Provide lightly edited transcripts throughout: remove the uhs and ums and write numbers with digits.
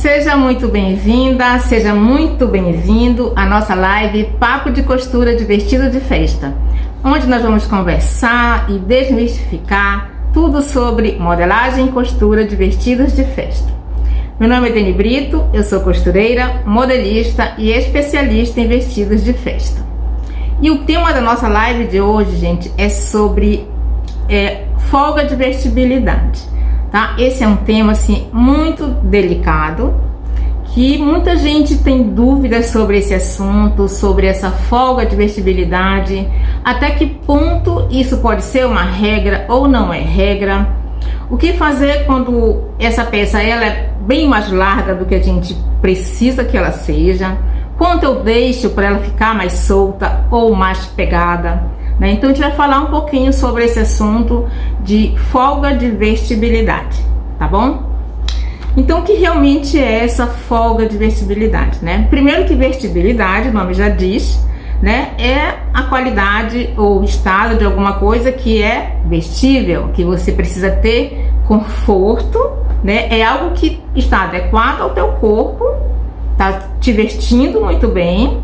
Seja muito bem-vinda, seja muito bem-vindo à nossa live Papo de Costura de Vestido de Festa, onde nós vamos conversar e desmistificar tudo sobre modelagem e costura de vestidos de festa. Meu nome é Deni Brito, eu sou costureira, modelista e especialista em vestidos de festa. E o tema da nossa live de hoje, gente, é sobre folga de vestibilidade. Tá? Esse é um tema assim muito delicado, que muita gente tem dúvidas sobre esse assunto, sobre essa folga de vestibilidade, até que ponto isso pode ser uma regra ou não é regra, o que fazer quando essa peça ela é bem mais larga do que a gente precisa que ela seja, quanto eu deixo para ela ficar mais solta ou mais pegada. Então a gente vai falar um pouquinho sobre esse assunto de folga de vestibilidade, tá bom? Então o que realmente é essa folga de vestibilidade, né? Primeiro que vestibilidade, o nome já diz, né? É a qualidade ou estado de alguma coisa que é vestível, que você precisa ter conforto, né? É algo que está adequado ao teu corpo, tá te vestindo muito bem,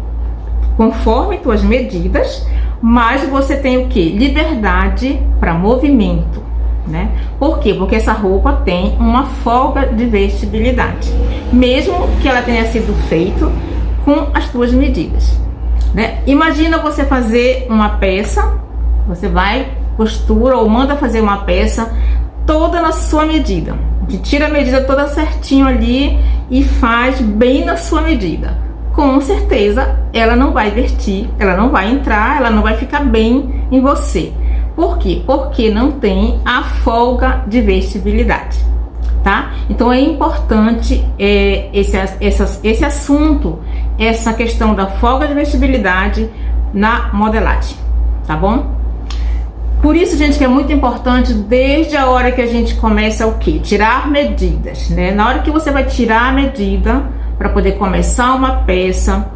conforme tuas medidas, mas você tem o que? Liberdade para movimento, né? Por quê? Porque essa roupa tem uma folga de vestibilidade, mesmo que ela tenha sido feita com as tuas medidas, né? Imagina você fazer uma peça, você vai, costura ou manda fazer uma peça toda na sua medida, tira a medida toda certinho ali e faz bem na sua medida. Com certeza ela não vai vestir, ela não vai entrar, ela não vai ficar bem em você. Por quê? Porque não tem a folga de vestibilidade, tá? Então é importante esse assunto, essa questão da folga de vestibilidade na modelagem, tá bom? Por isso, gente, que é muito importante desde a hora que a gente começa o quê? Tirar medidas, né? Na hora que você vai tirar a medida para poder começar uma peça,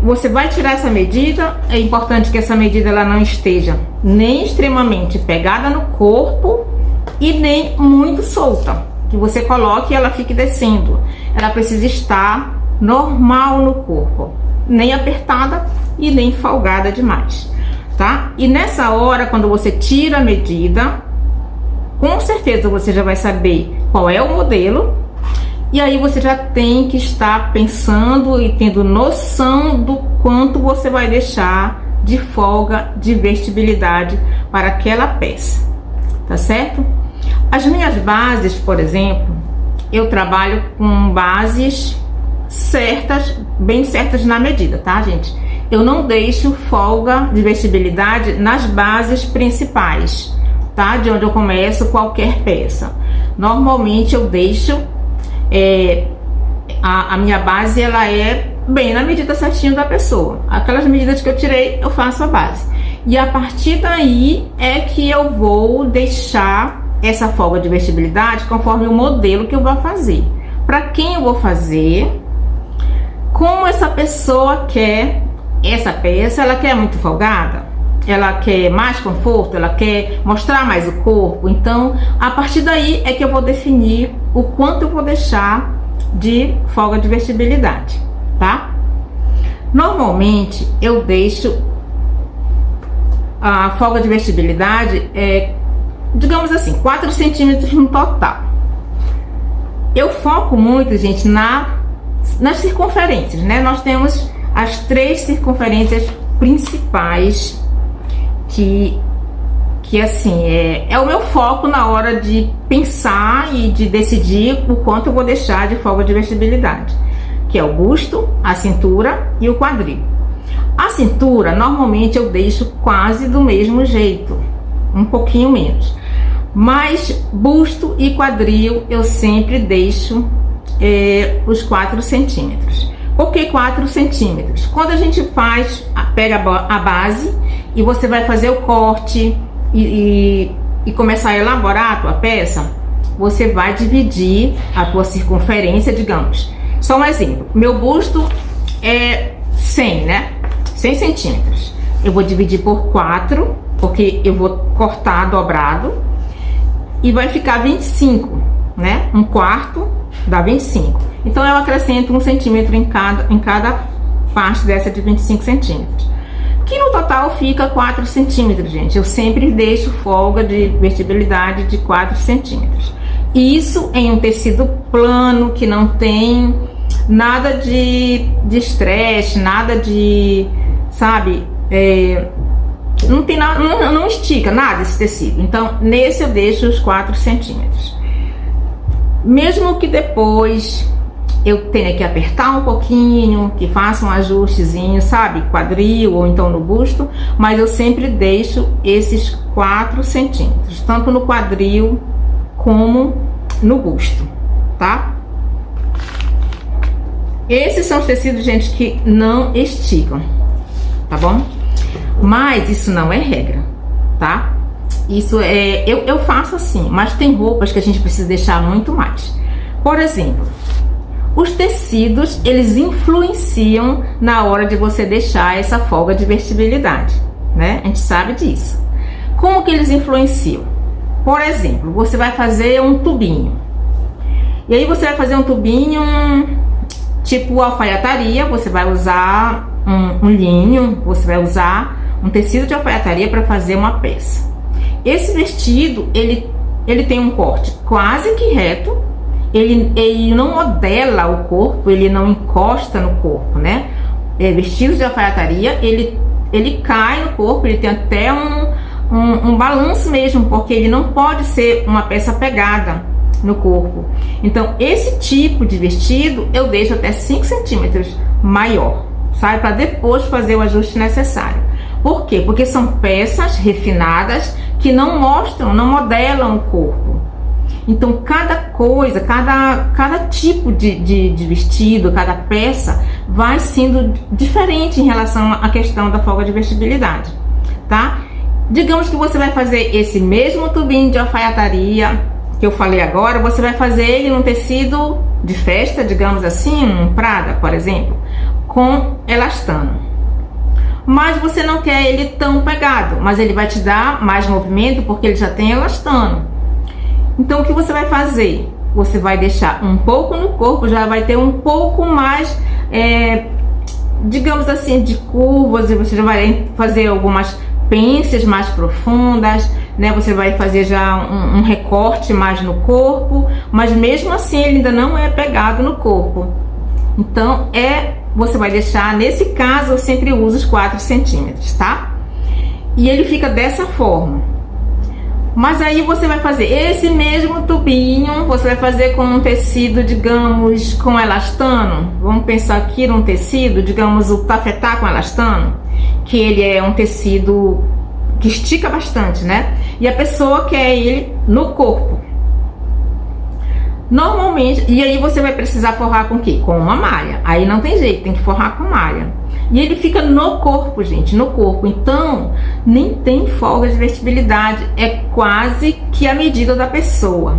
você vai tirar essa medida. É importante que essa medida ela não esteja nem extremamente pegada no corpo e nem muito solta, que você coloque e ela fique descendo. Ela precisa estar normal no corpo, nem apertada e nem folgada demais, tá? E nessa hora, quando você tira a medida, com certeza você já vai saber qual é o modelo. E aí você já tem que estar pensando e tendo noção do quanto você vai deixar de folga de vestibilidade para aquela peça, tá certo? As minhas bases, por exemplo, eu trabalho com bases certas, bem certas na medida, tá, gente? Eu não deixo folga de vestibilidade nas bases principais, tá? De onde eu começo qualquer peça. Normalmente eu deixo a minha base, ela é bem na medida certinho da pessoa. Aquelas medidas que eu tirei, eu faço a base. E a partir daí é que eu vou deixar essa folga de vestibilidade conforme o modelo que eu vou fazer. Para quem eu vou fazer, como essa pessoa quer essa peça, ela quer muito folgada, ela quer mais conforto, ela quer mostrar mais o corpo. Então, a partir daí é que eu vou definir o quanto eu vou deixar de folga de vestibilidade, tá? Normalmente, eu deixo a folga de vestibilidade, digamos assim, 4 centímetros no total. Eu foco muito, gente, nas circunferências, né? Nós temos as 3 circunferências principais que assim, é o meu foco na hora de pensar e de decidir o quanto eu vou deixar de folga de vestibilidade, que é o busto, a cintura e o quadril. A cintura, normalmente eu deixo quase do mesmo jeito, um pouquinho menos, mas busto e quadril eu sempre deixo os 4 centímetros. Por que 4 centímetros? Quando a gente pega a base e você vai fazer o corte e começar a elaborar a tua peça, você vai dividir a tua circunferência, digamos. Só um exemplo, meu busto é 100, né? 100 centímetros. Eu vou dividir por 4, porque eu vou cortar dobrado, e vai ficar 25, né? Um quarto dá 25. Então eu acrescento 1 centímetro em cada parte dessa de 25 centímetros. Que no total fica 4 centímetros, gente. Eu sempre deixo folga de vertibilidade de 4 centímetros. Isso em um tecido plano, que não tem nada de estresse, nada de, sabe, não tem nada, não estica nada esse tecido. Então, nesse eu deixo os 4 centímetros. Mesmo que depois eu tenha que apertar um pouquinho, que faça um ajustezinho, sabe, quadril ou então no busto, mas eu sempre deixo esses 4 centímetros, tanto no quadril como no busto, tá? Esses são os tecidos, gente, que não esticam, tá bom? Mas isso não é regra, tá? Isso eu faço assim, mas tem roupas que a gente precisa deixar muito mais. Por exemplo, os tecidos, eles influenciam na hora de você deixar essa folga de vertibilidade, né? A gente sabe disso. Como que eles influenciam? Por exemplo, você vai fazer um tubinho. E aí você vai fazer um tubinho tipo alfaiataria, você vai usar um linho, você vai usar um tecido de alfaiataria para fazer uma peça. Esse vestido, ele tem um corte quase que reto, ele não modela o corpo, ele não encosta no corpo, né? Vestido de alfaiataria, ele cai no corpo, ele tem até um balanço mesmo, porque ele não pode ser uma peça pegada no corpo. Então, esse tipo de vestido eu deixo até 5 centímetros maior, sabe? Para depois fazer o ajuste necessário. Por quê? Porque são peças refinadas que não mostram, não modelam o corpo. Então, cada coisa, cada tipo de vestido, cada peça vai sendo diferente em relação à questão da folga de vestibilidade, tá? Digamos que você vai fazer esse mesmo tubinho de alfaiataria que eu falei agora, você vai fazer ele num tecido de festa, digamos assim, um Prada, por exemplo, com elastano. Mas você não quer ele tão pegado, mas ele vai te dar mais movimento porque ele já tem elastano. Então, o que você vai fazer? Você vai deixar um pouco no corpo, já vai ter um pouco mais, digamos assim, de curvas, e você já vai fazer algumas pences mais profundas, né? Você vai fazer já um recorte mais no corpo, mas mesmo assim ele ainda não é pegado no corpo. Então, você vai deixar, nesse caso, eu sempre uso os 4 centímetros, tá? E ele fica dessa forma. Mas aí você vai fazer esse mesmo tubinho, você vai fazer com um tecido, digamos, com elastano. Vamos pensar aqui num tecido, digamos, o tafetá com elastano, que ele é um tecido que estica bastante, né? E a pessoa quer ele no corpo. Normalmente, e aí você vai precisar forrar com o quê? Com uma malha. Aí não tem jeito, tem que forrar com malha. E ele fica no corpo, gente, no corpo. Então, nem tem folga de vertibilidade. É quase que a medida da pessoa,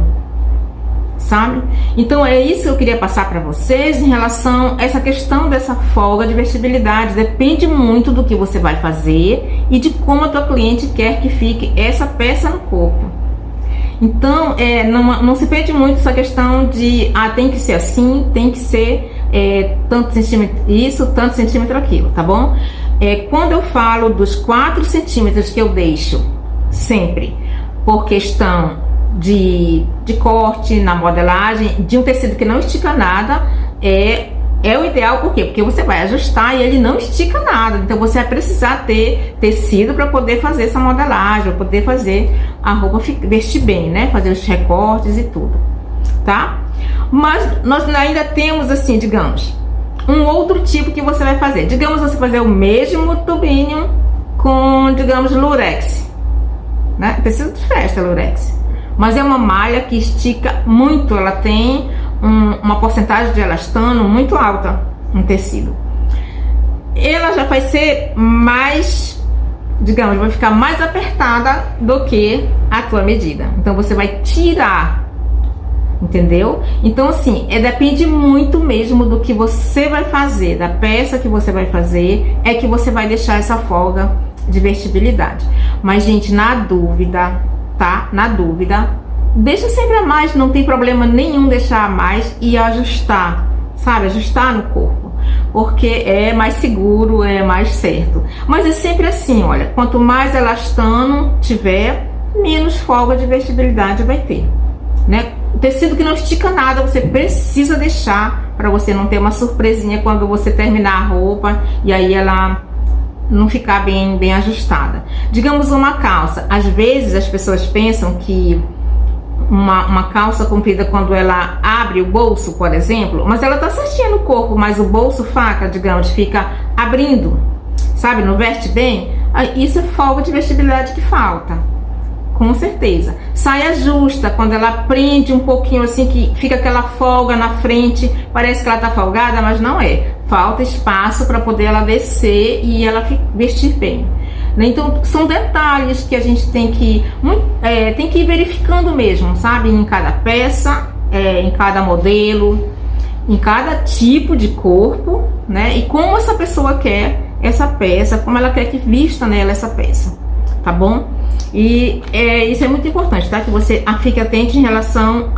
sabe? Então, é isso que eu queria passar para vocês em relação a essa questão dessa folga de vertibilidade. Depende muito do que você vai fazer e de como a tua cliente quer que fique essa peça no corpo. Então, não se perde muito essa questão de tem que ser assim, tem que ser tanto centímetro isso, tanto centímetro aquilo, tá bom? Quando eu falo dos 4 centímetros que eu deixo sempre por questão de corte na modelagem, de um tecido que não estica nada, é o ideal. Por quê? Porque você vai ajustar e ele não estica nada. Então você vai precisar ter tecido para poder fazer essa modelagem, para poder fazer a roupa vestir bem, né? Fazer os recortes e tudo, tá? Mas nós ainda temos, assim, digamos, um outro tipo que você vai fazer. Digamos, você fazer o mesmo tubinho com, digamos, lurex, né? Tecido de festa, lurex. Mas é uma malha que estica muito, ela tem uma porcentagem de elastano muito alta no tecido. Ela já vai ser mais, digamos, vai ficar mais apertada do que a tua medida. Então você vai tirar, entendeu? Então assim, depende muito mesmo do que você vai fazer, da peça que você vai fazer, é que você vai deixar essa folga de vertibilidade. Mas gente, na dúvida, tá? Na dúvida, deixa sempre a mais, não tem problema nenhum deixar a mais e ajustar, sabe? Ajustar no corpo, porque é mais seguro, é mais certo. Mas é sempre assim, olha, quanto mais elastano tiver, menos folga de vestibilidade vai ter, né? O tecido que não estica nada, você precisa deixar para você não ter uma surpresinha quando você terminar a roupa e aí ela não ficar bem ajustada. Digamos uma calça, às vezes as pessoas pensam que uma calça comprida, quando ela abre o bolso, por exemplo, mas ela tá certinha no corpo, mas o bolso faca, digamos, fica abrindo, sabe, não veste bem, isso é folga de vestibilidade que falta, com certeza. Saia justa, quando ela prende um pouquinho assim, que fica aquela folga na frente, parece que ela tá folgada, mas não é, falta espaço para poder ela descer e ela vestir bem. Então são detalhes que a gente tem que ir verificando mesmo, sabe? Em cada peça, em cada modelo, em cada tipo de corpo, né? E como essa pessoa quer essa peça, como ela quer que vista nela essa peça, tá bom? E isso é muito importante, tá? Que você fique atento em relação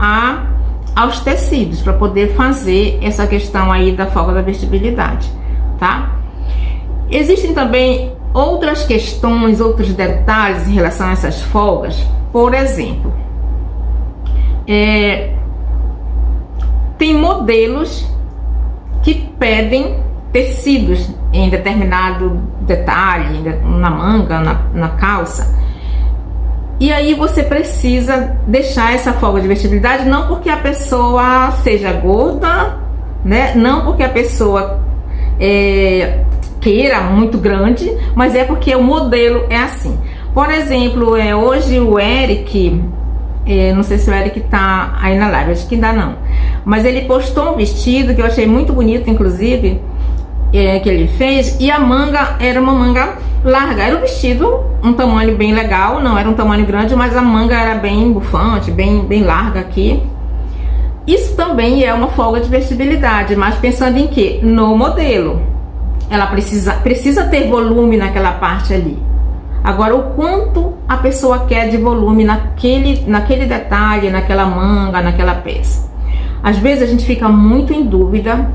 aos tecidos, para poder fazer essa questão aí da folga da vestibilidade, tá? Existem também outras questões, outros detalhes em relação a essas folgas. Por exemplo, tem modelos que pedem tecidos em determinado detalhe, na manga, na calça, e aí você precisa deixar essa folga de vestibilidade, não porque a pessoa seja gorda, né? Não porque a pessoa queira muito grande, mas é porque o modelo é assim. Por exemplo, hoje o Eric, não sei se o Eric tá aí na live, acho que ainda não, mas ele postou um vestido que eu achei muito bonito, inclusive, que ele fez, e a manga era uma manga larga, era um vestido, um tamanho bem legal, não era um tamanho grande, mas a manga era bem bufante, bem larga aqui. Isso também é uma folga de vestibilidade, mas pensando em quê? No modelo. Ela precisa ter volume naquela parte ali. Agora, o quanto a pessoa quer de volume naquele detalhe, naquela manga, naquela peça. Às vezes a gente fica muito em dúvida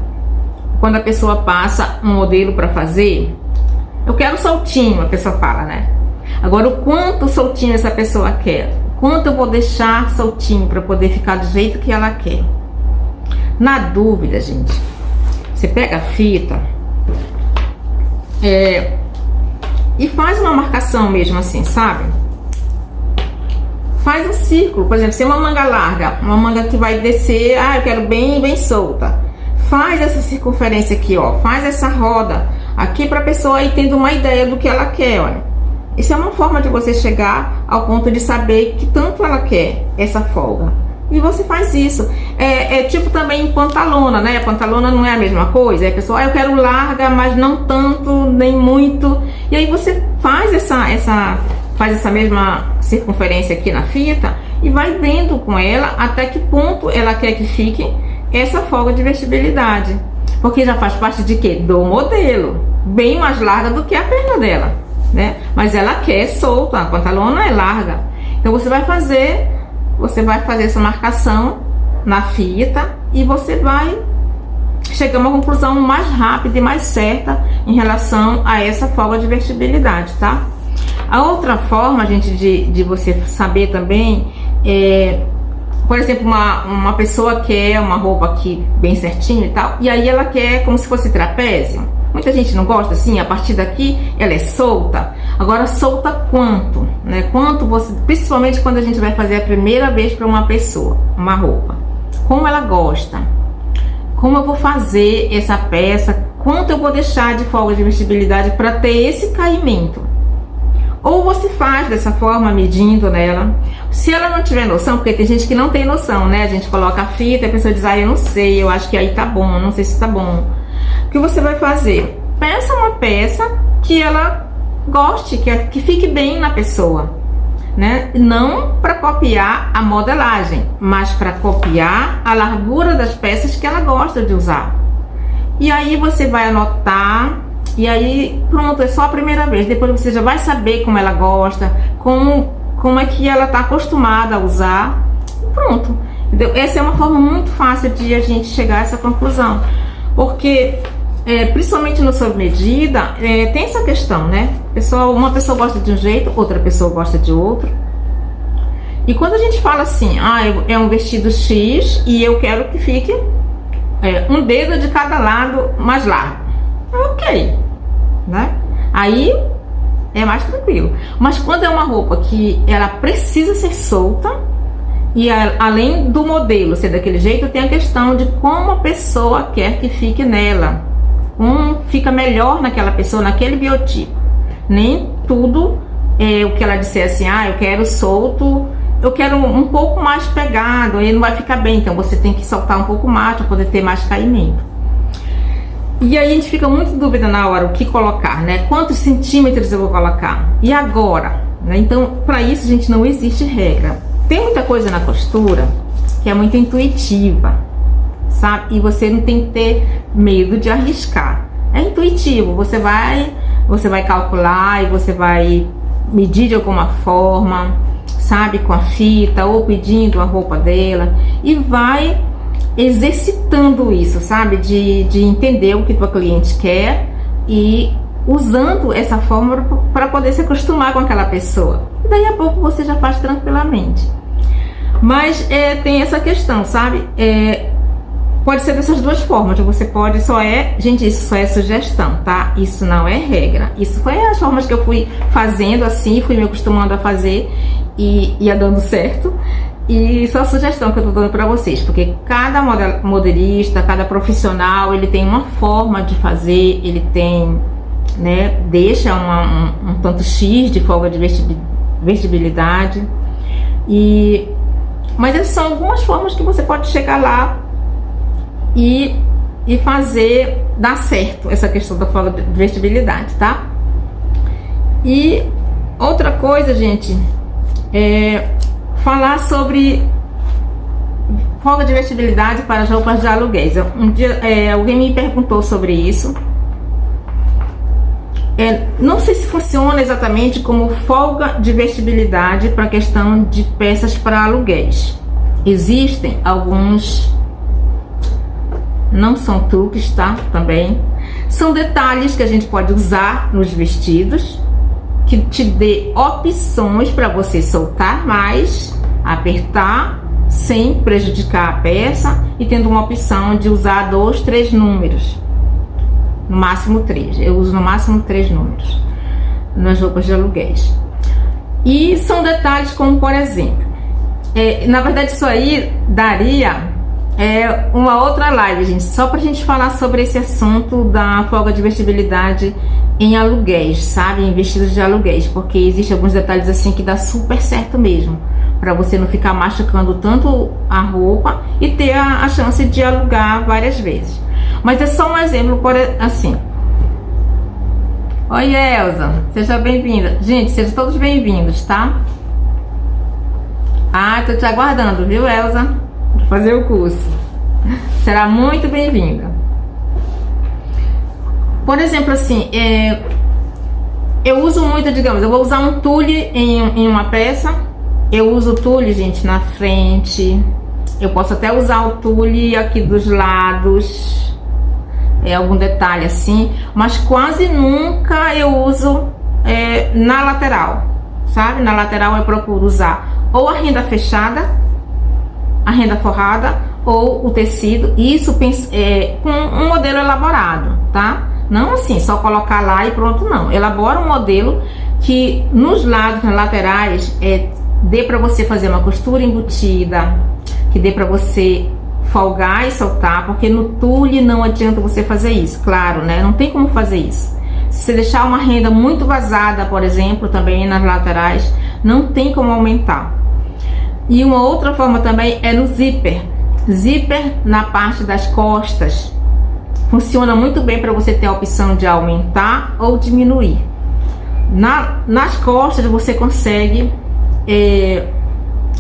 quando a pessoa passa um modelo para fazer. Eu quero soltinho, a pessoa fala, né? Agora, o quanto soltinho essa pessoa quer? Quanto eu vou deixar soltinho para poder ficar do jeito que ela quer? Na dúvida, gente, você pega a fita e faz uma marcação mesmo assim, sabe? Faz um círculo, por exemplo, se é uma manga larga, uma manga que vai descer, eu quero bem solta. Faz essa circunferência aqui, ó, faz essa roda aqui para a pessoa ir tendo uma ideia do que ela quer, olha. Isso é uma forma de você chegar ao ponto de saber que tanto ela quer essa folga. E você faz isso. Tipo também pantalona, né? A pantalona não é a mesma coisa. A pessoa, eu quero larga, mas não tanto, nem muito. E aí você faz essa mesma circunferência aqui na fita e vai vendo com ela até que ponto ela quer que fique essa folga de vestibilidade. Porque já faz parte de quê? Do modelo. Bem mais larga do que a perna dela, né? Mas ela quer solta, a pantalona é larga. Então você vai fazer essa marcação na fita e você vai chegar a uma conclusão mais rápida e mais certa em relação a essa folga de vestibilidade, tá? A outra forma, gente, de você saber também por exemplo, uma pessoa quer uma roupa aqui bem certinho e tal, e aí ela quer como se fosse trapézio. Muita gente não gosta assim, a partir daqui ela é solta. Agora, solta quanto, né? Quanto você, principalmente quando a gente vai fazer a primeira vez para uma pessoa, uma roupa. Como ela gosta? Como eu vou fazer essa peça? Quanto eu vou deixar de folga de vestibilidade para ter esse caimento? Ou você faz dessa forma, medindo nela. Se ela não tiver noção, porque tem gente que não tem noção, né? A gente coloca a fita e a pessoa diz, eu não sei, eu acho que aí tá bom, não sei se tá bom. O que você vai fazer? Peça uma peça que ela goste, que fique bem na pessoa, né? Não para copiar a modelagem, mas para copiar a largura das peças que ela gosta de usar. E aí você vai anotar, e aí pronto, é só a primeira vez. Depois você já vai saber como ela gosta, como é que ela está acostumada a usar, Pronto. Entendeu? Essa é uma forma muito fácil de a gente chegar a essa conclusão. Porque, principalmente no sob medida, tem essa questão, né? Uma pessoa gosta de um jeito, outra pessoa gosta de outro. E quando a gente fala assim, é um vestido X e eu quero que fique um dedo de cada lado mais largo. Ok, né? Aí é mais tranquilo. Mas quando é uma roupa que ela precisa ser solta, e além do modelo ser daquele jeito, tem a questão de como a pessoa quer que fique nela. Fica melhor naquela pessoa, naquele biotipo. Nem tudo o que ela disser assim, eu quero solto, eu quero um pouco mais pegado, aí não vai ficar bem, então você tem que soltar um pouco mais para poder ter mais caimento. E aí a gente fica muito em dúvida na hora o que colocar, né? Quantos centímetros eu vou colocar? E agora? Né? Então, para isso, gente, não existe regra. Tem muita coisa na costura que é muito intuitiva, sabe? E você não tem que ter medo de arriscar. É intuitivo, você vai calcular e você vai medir de alguma forma, sabe? Com a fita ou pedindo a roupa dela e vai exercitando isso, sabe? De entender o que tua cliente quer e usando essa forma para poder se acostumar com aquela pessoa. E daí a pouco você já faz tranquilamente. Mas tem essa questão, sabe? Pode ser dessas duas formas. Você pode, gente, isso só é sugestão, tá? Isso não é regra. Isso foi as formas que eu fui fazendo assim, fui me acostumando a fazer e ia dando certo. E só a sugestão que eu tô dando para vocês, porque cada modelista, cada profissional, ele tem uma forma de fazer, ele tem, né, deixa um tanto X de folga de vestibilidade. Mas essas são algumas formas que você pode chegar lá e fazer dar certo essa questão da folga de vestibilidade, tá? E outra coisa, gente, falar sobre folga de vestibilidade para as roupas de aluguéis. Um dia alguém me perguntou sobre isso. Não sei se funciona exatamente como folga de vestibilidade para a questão de peças para aluguéis. Existem alguns, não são truques, tá? Também são detalhes que a gente pode usar nos vestidos que te dê opções para você soltar mais, apertar sem prejudicar a peça e tendo uma opção de usar 2, 3 números, no máximo 3. Eu uso no máximo 3 números nas roupas de aluguéis. E são detalhes como, por exemplo, na verdade isso aí daria uma outra live, gente, só pra gente falar sobre esse assunto da folga de vestibilidade em aluguéis, sabe? Em vestidos de aluguéis, porque existem alguns detalhes assim que dá super certo mesmo, para você não ficar machucando tanto a roupa e ter a chance de alugar várias vezes. Mas é só um exemplo, assim. Oi, Elza, seja bem-vinda. Gente, sejam todos bem-vindos, tá? Tô te aguardando, viu, Elza? Para fazer o curso. Será muito bem-vinda. Por exemplo, assim, eu uso muito, digamos, eu vou usar um tule em uma peça. Eu uso o tule, gente, na frente. Eu posso até usar o tule aqui dos lados, algum detalhe assim, mas quase nunca eu uso na lateral, sabe? Na lateral eu procuro usar ou a renda fechada, a renda forrada ou o tecido, isso com um modelo elaborado, tá? Não assim, só colocar lá e pronto, não. Elabora um modelo que nos lados, nas laterais, dê para você fazer uma costura embutida, que dê para você folgar e soltar, porque no tule não adianta você fazer isso, claro, né? Não tem como fazer isso. Se você deixar uma renda muito vazada, por exemplo, também nas laterais, não tem como aumentar. E uma outra forma também é no zíper. Zíper na parte das costas funciona muito bem para você ter a opção de aumentar ou diminuir. Nas costas você consegue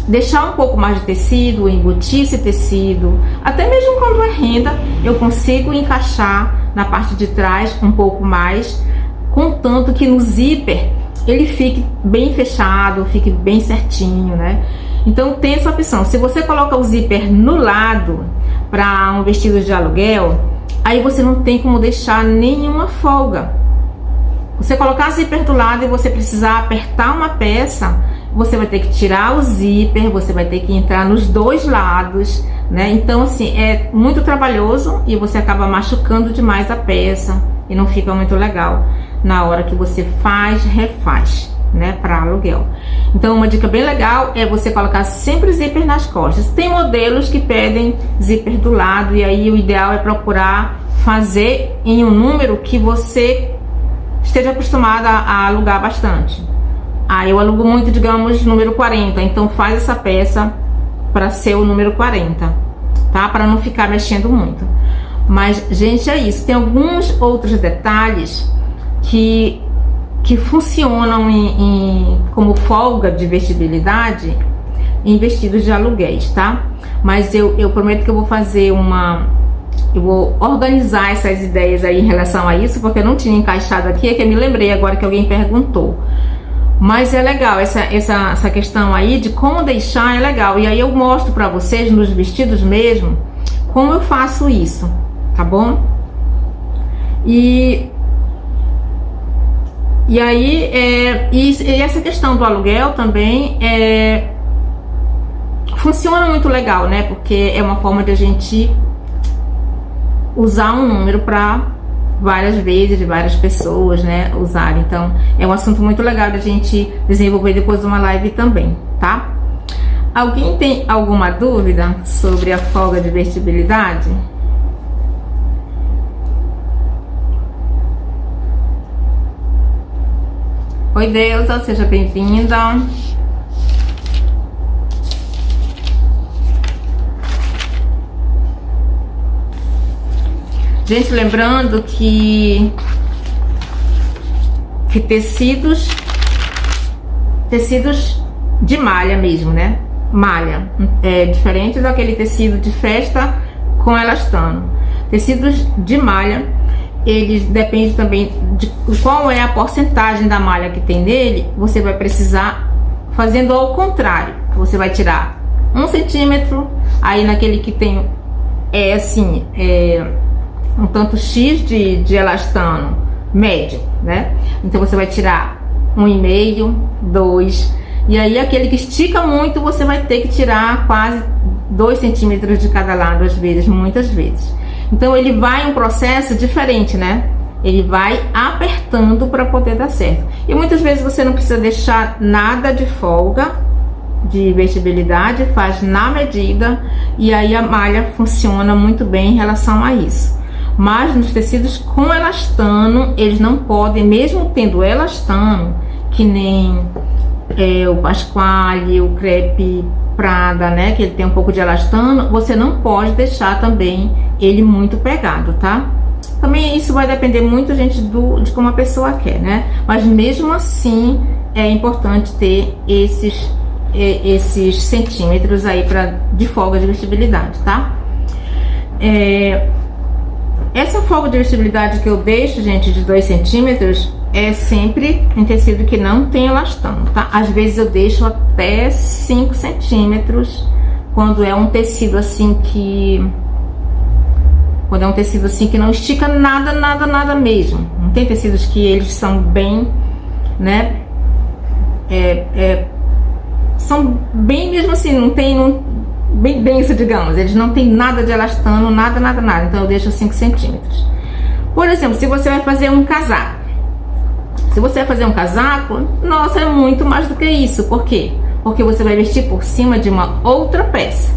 deixar um pouco mais de tecido, embutir esse tecido, até mesmo quando é renda eu consigo encaixar na parte de trás um pouco mais, contanto que no zíper ele fique bem fechado, fique bem certinho, né? Então tem essa opção. Se você coloca o zíper no lado para um vestido de aluguel, aí você não tem como deixar nenhuma folga. Você colocar o zíper do lado e você precisar apertar uma peça, você vai ter que tirar o zíper, você vai ter que entrar nos dois lados, né? Então assim, é muito trabalhoso e você acaba machucando demais a peça e não fica muito legal na hora que você refaz, né, para aluguel. Então uma dica bem legal é você colocar sempre o zíper nas costas. Tem modelos que pedem zíper do lado e aí o ideal é procurar fazer em um número que você esteja acostumada a alugar bastante. Eu alugo muito, digamos, número 40, então faz essa peça para ser o número 40, tá? Para não ficar mexendo muito. Mas, gente, é isso. Tem alguns outros detalhes que funcionam como folga de vestibilidade em vestidos de aluguéis, tá? Mas eu prometo que eu vou fazer eu vou organizar essas ideias aí em relação a isso, porque eu não tinha encaixado aqui, é que eu me lembrei agora que alguém perguntou. Mas é legal, essa questão aí de como deixar é legal. E aí eu mostro pra vocês nos vestidos mesmo, como eu faço isso, tá bom? E aí, e essa questão do aluguel também funciona muito legal, né? Porque é uma forma de a gente usar um número para várias vezes, de várias pessoas, né, usarem. Então é um assunto muito legal de a gente desenvolver depois de uma live também, tá? Alguém tem alguma dúvida sobre a folga de vestibilidade? Oi, Deusa, seja bem-vinda. Gente, lembrando que tecidos de malha mesmo, né? Malha é diferente daquele tecido de festa com elastano. Tecidos de malha, eles dependem também de qual é a porcentagem da malha que tem nele. Você vai precisar fazendo ao contrário. Você vai tirar 1 centímetro, aí naquele que tem um tanto X de elastano médio, né? Então você vai tirar 1,5, 2, e aí aquele que estica muito você vai ter que tirar quase 2 centímetros de cada lado, às vezes, muitas vezes. Então ele vai um processo diferente, né? Ele vai apertando para poder dar certo. E muitas vezes você não precisa deixar nada de folga de vestibilidade, faz na medida e aí a malha funciona muito bem em relação a isso. Mas nos tecidos com elastano, eles não podem, mesmo tendo elastano, que nem o Pasquale, o crepe Prada, né, que ele tem um pouco de elastano, você não pode deixar também ele muito pegado, tá? Também isso vai depender muito, gente, de como a pessoa quer, né? Mas mesmo assim é importante ter esses centímetros aí de folga de vestibilidade, tá? Essa folga de vestibilidade que eu deixo, gente, de 2 centímetros, é sempre em tecido que não tem elastano, tá? Às vezes eu deixo até 5 centímetros, quando é um tecido assim que... Quando é um tecido assim que não estica nada, nada, nada mesmo. Não tem tecidos que eles são bem, né? São bem mesmo assim, não tem... bem denso, digamos, eles não tem nada de elastano, nada, nada, nada. Então eu deixo 5 centímetros. Por exemplo, se você vai fazer um casaco, nossa, é muito mais do que isso. Por quê? Porque você vai vestir por cima de uma outra peça,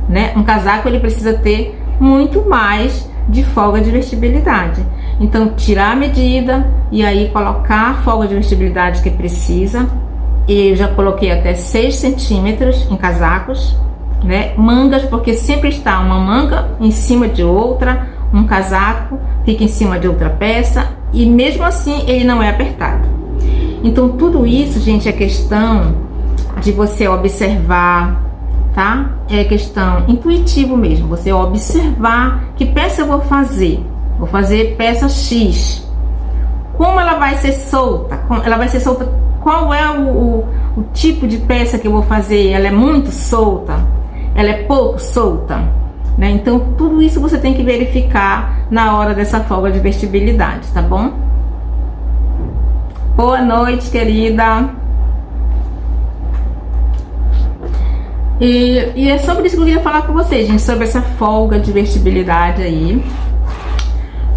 né? Um casaco, ele precisa ter muito mais de folga de vestibilidade. Então tirar a medida e aí colocar a folga de vestibilidade que precisa. Eu já coloquei até 6 centímetros em casacos, né? Mangas, porque sempre está uma manga em cima de outra, um casaco fica em cima de outra peça e mesmo assim ele não é apertado. Então tudo isso, gente, é questão de você observar, tá? É questão intuitivo mesmo, você observar que peça eu vou fazer. Vou fazer peça X. Como ela vai ser solta? Ela vai ser solta. Qual é o tipo de peça que eu vou fazer, ela é muito solta, ela é pouco solta, né? Então tudo isso você tem que verificar na hora dessa folga de vestibilidade, tá bom? Boa noite, querida. E é sobre isso que eu queria falar com vocês, gente, sobre essa folga de vestibilidade aí.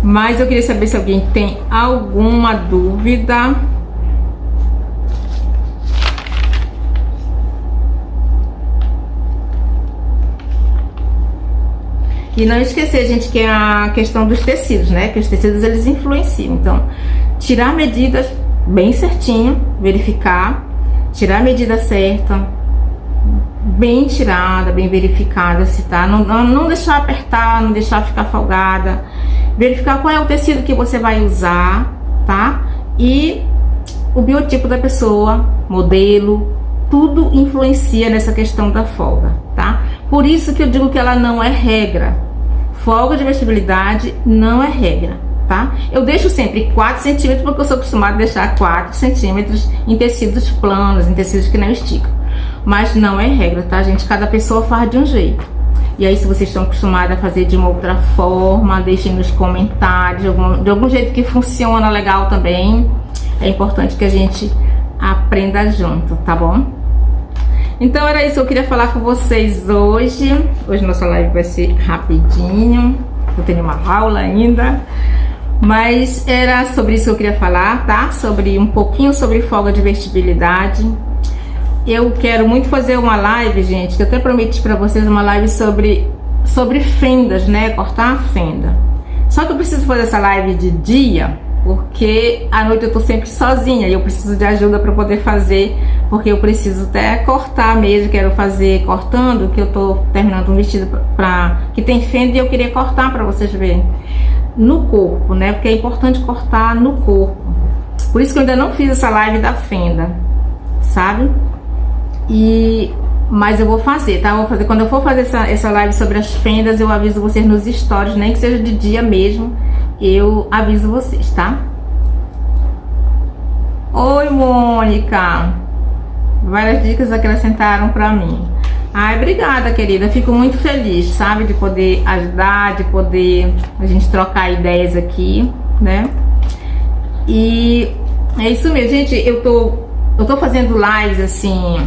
Mas eu queria saber se alguém tem alguma dúvida. E não esquecer, gente, que é a questão dos tecidos, né? Que os tecidos, eles influenciam. Então, tirar medidas bem certinho, verificar, tirar a medida certa, bem tirada, bem verificada, se tá, não deixar apertar, não deixar ficar folgada, verificar qual é o tecido que você vai usar, tá? E o biotipo da pessoa, modelo, tudo influencia nessa questão da folga, tá? Por isso que eu digo que ela não é regra. Folga de vestibilidade não é regra, tá? Eu deixo sempre 4 centímetros porque eu sou acostumada a deixar 4 centímetros em tecidos planos, em tecidos que não esticam. Mas não é regra, tá, gente? Cada pessoa faz de um jeito. E aí, se vocês estão acostumados a fazer de uma outra forma, deixem nos comentários de algum jeito que funciona legal também. É importante que a gente aprenda junto, tá bom? Então era isso que eu queria falar com vocês hoje. Hoje nossa live vai ser rapidinho. Eu tenho uma aula ainda. Mas era sobre isso que eu queria falar, tá? Sobre um pouquinho sobre folga de vestibilidade. Eu quero muito fazer uma live, gente, que eu até prometi pra vocês uma live sobre fendas, né? Cortar a fenda. Só que eu preciso fazer essa live de dia, porque à noite eu tô sempre sozinha e eu preciso de ajuda pra poder fazer, porque eu preciso até cortar mesmo, quero fazer cortando, que eu tô terminando um vestido que tem fenda e eu queria cortar pra vocês verem. No corpo, né? Porque é importante cortar no corpo. Por isso que eu ainda não fiz essa live da fenda, sabe? Mas eu vou fazer, tá? Vou fazer. Quando eu for fazer essa live sobre as fendas, eu aviso vocês nos stories, nem que seja de dia mesmo, eu aviso vocês, tá? Oi, Mônica! Várias dicas acrescentaram pra mim. Ai, obrigada, querida. Fico muito feliz, sabe? De poder ajudar, de poder a gente trocar ideias aqui, né? E é isso mesmo, gente. Eu tô fazendo lives assim.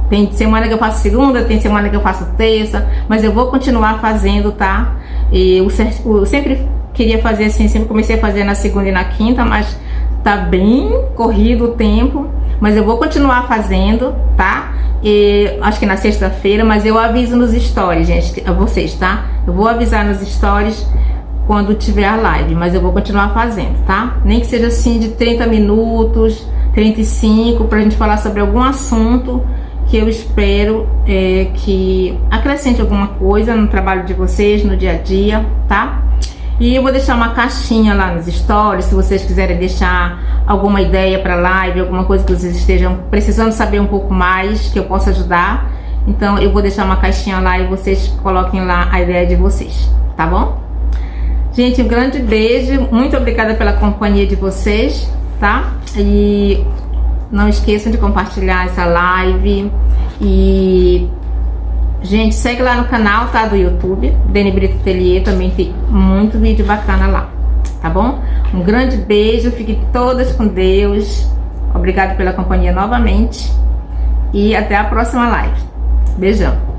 Tem semana que eu faço segunda, tem semana que eu faço terça, mas eu vou continuar fazendo, tá? Eu sempre queria fazer assim, sempre comecei a fazer na segunda e na quinta, mas tá bem corrido o tempo, mas eu vou continuar fazendo, tá? Acho que na sexta-feira, mas eu aviso nos stories, gente, a vocês, tá? Eu vou avisar nos stories quando tiver a live, mas eu vou continuar fazendo, tá? Nem que seja assim de 30 minutos, 35, pra gente falar sobre algum assunto que eu espero que acrescente alguma coisa no trabalho de vocês, no dia a dia, tá? E eu vou deixar uma caixinha lá nos stories, se vocês quiserem deixar alguma ideia para live, alguma coisa que vocês estejam precisando saber um pouco mais, que eu possa ajudar. Então eu vou deixar uma caixinha lá e vocês coloquem lá a ideia de vocês, tá bom? Gente, um grande beijo, muito obrigada pela companhia de vocês, tá? E não esqueçam de compartilhar essa live. E, gente, segue lá no canal, tá? Do YouTube, Deni Brito Atelier, também tem muito vídeo bacana lá, tá bom? Um grande beijo, fiquem todas com Deus. Obrigado pela companhia novamente. E até a próxima live. Beijão.